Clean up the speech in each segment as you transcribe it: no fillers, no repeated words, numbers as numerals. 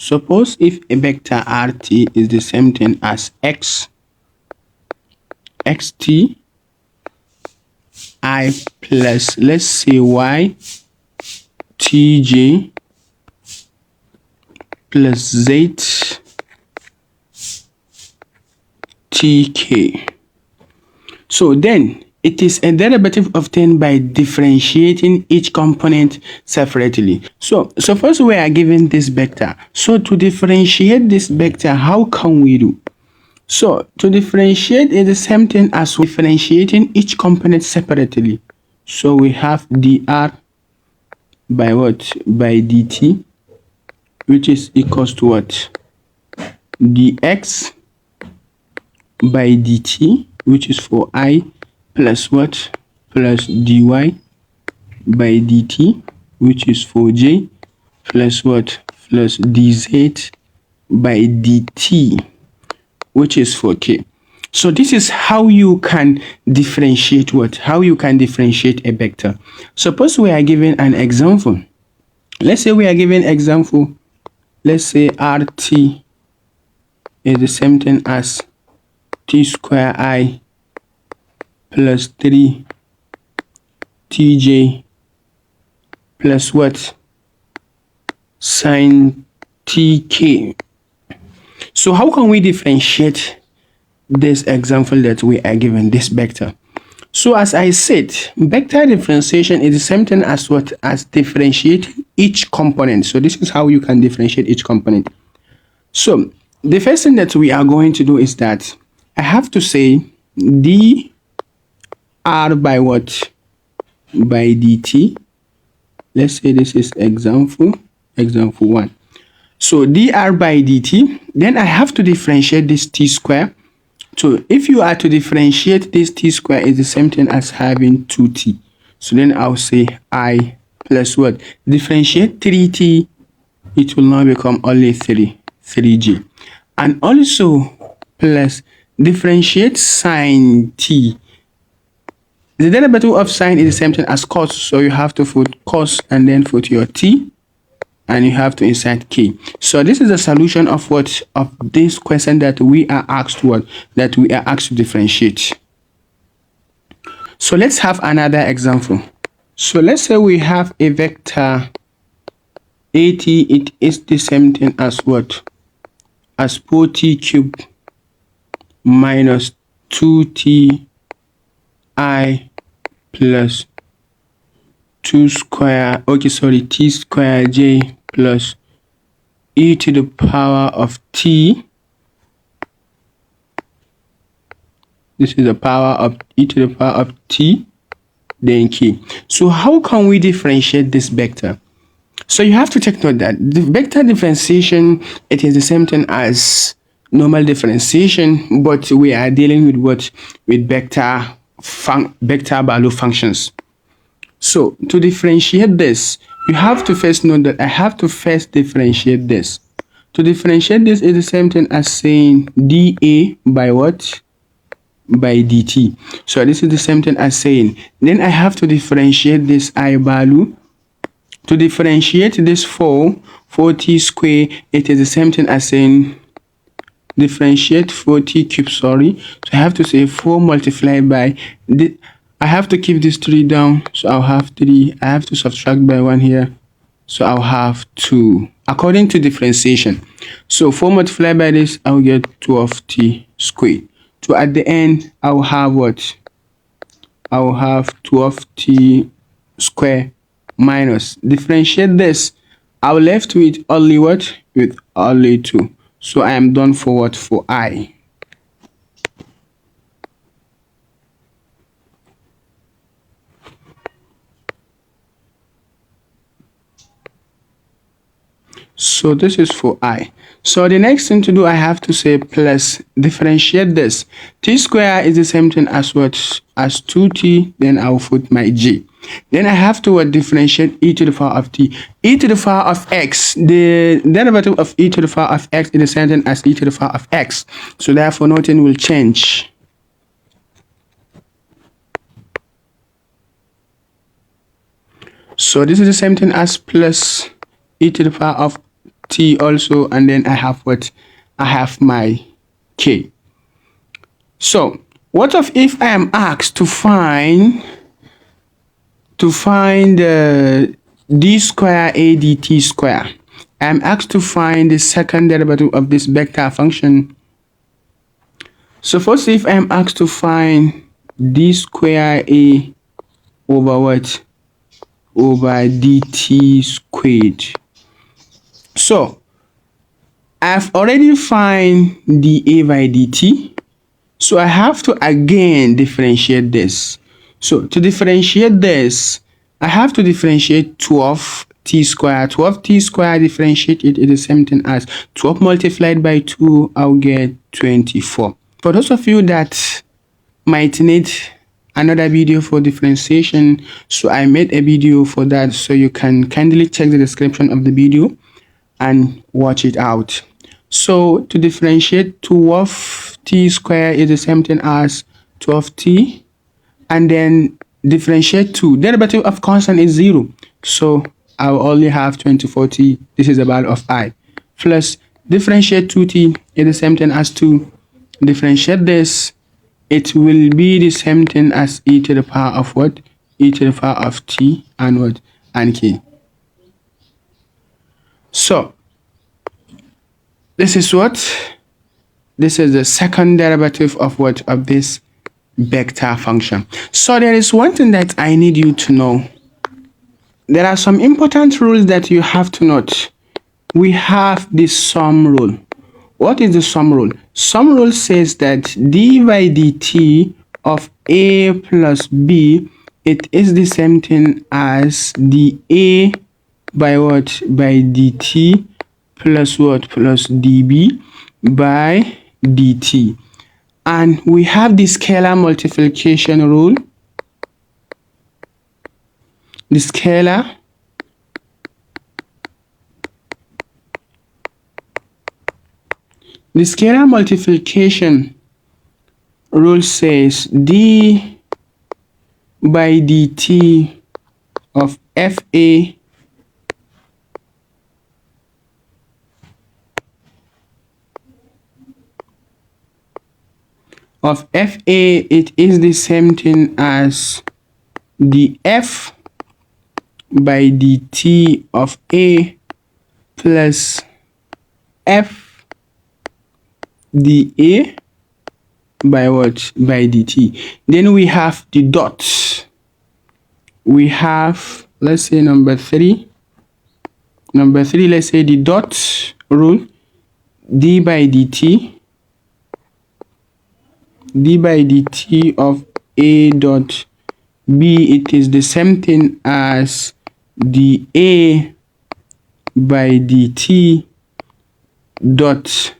Suppose if a vector rt is the same thing as xt I plus, let's say, y tj plus z tk. So then it is a derivative obtained by differentiating each component separately. So suppose we are given this vector. So to differentiate this vector, how can we do? So to differentiate is the same thing as differentiating each component separately. So we have dr by what? By dt, which is equals to what? Dx by dt, which is for I, plus what? Plus dy by dt, which is for j, plus what? Plus dz by dt, which is for k. So this is how you can differentiate what? How you can differentiate a vector. Suppose we are given an example. Let's say we are given example. Let's say rt is the same thing as t square I plus 3 tj plus what? Sine tk. So how can we differentiate this example that we are given, this vector? So as I said, vector differentiation is the same thing as what? As differentiating each component. So this is how you can differentiate each component. So the first thing that we are going to do is that I have to say dr by what? By dt. Let's say this is example 1. So dr by dt, then I have to differentiate this t square. So if you are to differentiate this t square, is the same thing as having 2t. So then I'll say I plus what? Differentiate 3t, it will now become only 3j. And also plus differentiate sine t. The derivative of sine is the same thing as cos, so you have to put cos and then put your t, and you have to insert k. So this is the solution of what? Of this question that we are asked what? That we are asked to differentiate. So let's have another example. So let's say we have a vector at, it is the same thing as what? As 4t cubed minus 2t I plus 2 square, okay, sorry, t square j plus e to the power of t. This is the power of e to the power of t, then k. So how can we differentiate this vector? So you have to take note that the vector differentiation, it is the same thing as normal differentiation, but we are dealing with what? With vector value functions. So to differentiate this, you have to first know that I have to first differentiate this. To differentiate this is the same thing as saying dA by what? By dt. So this is the same thing as saying, then I have to differentiate this I value. To differentiate this 4t square, it is the same thing as saying differentiate 4t cube, sorry. So I have to say 4 multiplied by the, I have to keep this 3 down, so I'll have 3. I have to subtract by 1 here, so I'll have 2 according to differentiation. So 4 multiplied by this, I'll get 12t squared. So at the end, I'll have what? I'll have 12t squared minus, differentiate this, I'll left with only what? With only 2. So I am done for what? For I. So this is for I. So the next thing to do, I have to say plus differentiate this. T square is the same thing as what? As 2t, then I'll put my j. Then I have to differentiate e to the power of t. E to the power of x, the derivative of e to the power of x is the same thing as e to the power of x. So therefore nothing will change. So this is the same thing as plus e to the power of t also, and then I have what? I have my k. So what if I am asked to find d square a dt square? I am asked to find the second derivative of this vector function. So first, if I am asked to find d square a over what? Over dt squared. So I've already find dA by dt. So I have to again differentiate this. So to differentiate this, I have to differentiate 12t squared. 12t squared, differentiate it is the same thing as 12 multiplied by 2, I'll get 24. For those of you that might need another video for differentiation, so I made a video for that, so you can kindly check the description of the video and watch it out. So to differentiate 12t squared is the same thing as 12t, and then differentiate 2. Derivative of constant is 0, so I will only have 24t. This is the value of I. Plus differentiate 2t is the same thing as 2. Differentiate this, it will be the same thing as e to the power of what? E to the power of t and what? And k. So this is what? This is the second derivative of what? Of this vector function. So there is one thing that I need you to know. There are some important rules that you have to note. We have the sum rule. What is the sum rule? Sum rule says that d by dt of a plus b, it is the same thing as dA by what? By dt plus what? Plus dB by dt. And we have the scalar multiplication rule. The scalar multiplication rule says d by dt of fa it is the same thing as df by dt of a plus f dA by what? By dt. Then we have the dot. We have, let's say number 3, let's say the dot rule, d by dt of a dot b, it is the same thing as dA by dt dot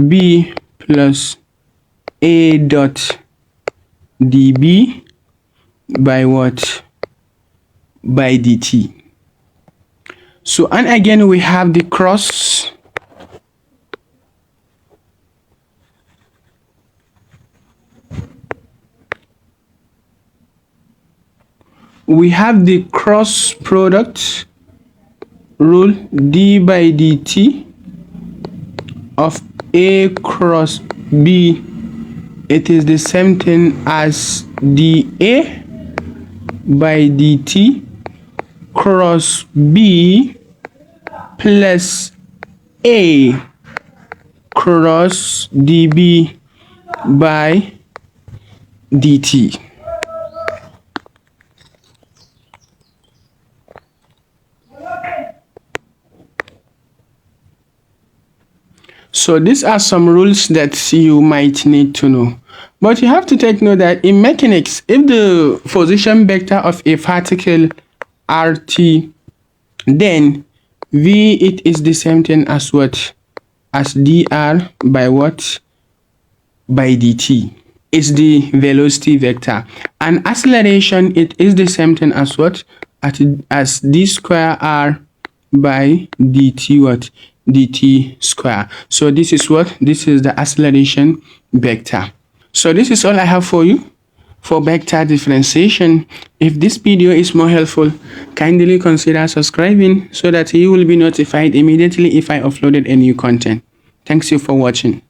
b plus a dot dB by what? By dt. So, and again we have the cross product rule, d by dt of a cross b, it is the same thing as dA by dt cross b plus a cross dB by dt. So these are some rules that you might need to know. But you have to take note that in mechanics, if the position vector of a particle rt, then v, it is the same thing as what? As dr by what? By dt. It's the velocity vector. And acceleration, it is the same thing as what? As d square r by dt what? Dt square. So this is what? This is the acceleration vector. So this is all I have for you. for vector differentiation. If this video is more helpful, kindly consider subscribing so that you will be notified immediately if I uploaded a new content. Thanks you for watching.